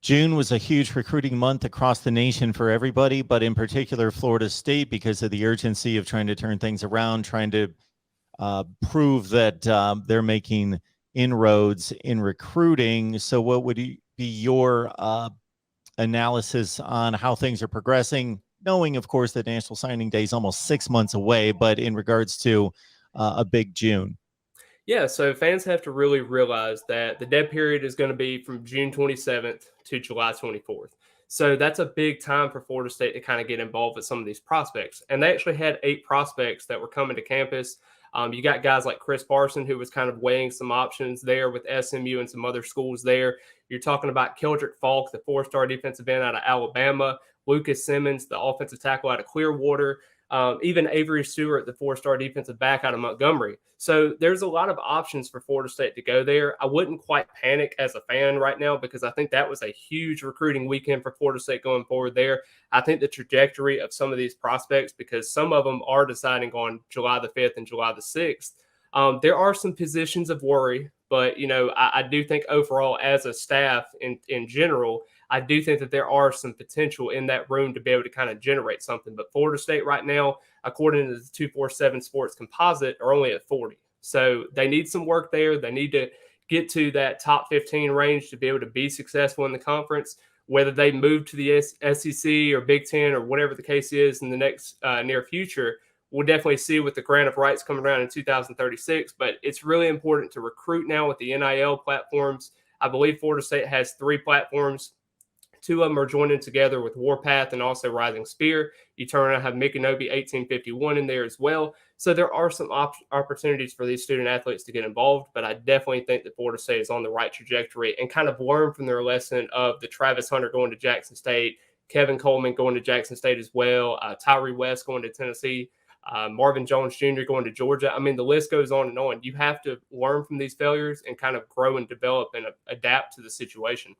June was a huge recruiting month across the nation for everybody, but in particular Florida State, because of the urgency of trying to turn things around, trying to prove that they're making inroads in recruiting. So what would be your analysis on how things are progressing, knowing, of course, that National Signing Day is almost 6 months away, but in regards to a big June? Yeah, so fans have to really realize that the dead period is going to be from June 27th to July 24th. So that's a big time for Florida State to kind of get involved with some of these prospects. And they actually had 8 prospects that were coming to campus. You got guys like Chris Parson, who was kind of weighing some options there with SMU and some other schools there. You're talking about Keldrick Falk, the 4-star defensive end out of Alabama, Lucas Simmons, the offensive tackle out of Clearwater, even Avery Stewart, the 4-star defensive back out of Montgomery. So there's a lot of options for Florida State to go there. I wouldn't quite panic as a fan right now because I think that was a huge recruiting weekend for Florida State going forward there. I think the trajectory of some of these prospects, because some of them are deciding on July the 5th and July the 6th, there are some positions of worry. But, I do think overall as a staff in general, I do think that there are some potential in that room to be able to kind of generate something. But Florida State right now, according to the 247 Sports Composite, are only at 40. So they need some work there. They need to get to that top 15 range to be able to be successful in the conference. Whether they move to the SEC or Big Ten or whatever the case is in the next near future, we'll definitely see with the grant of rights coming around in 2036. But it's really important to recruit now with the NIL platforms. I believe Florida State has 3 platforms. 2 of them are joining together with Warpath and also Rising Spear. You turn around and have Micanopy 1851 in there as well. So there are some opportunities for these student athletes to get involved, but I definitely think that Florida State is on the right trajectory and kind of learn from their lesson of the Travis Hunter going to Jackson State, Kevin Coleman going to Jackson State as well, Tyree West going to Tennessee, Marvin Jones Jr. going to Georgia. I mean, the list goes on and on. You have to learn from these failures and kind of grow and develop and adapt to the situation.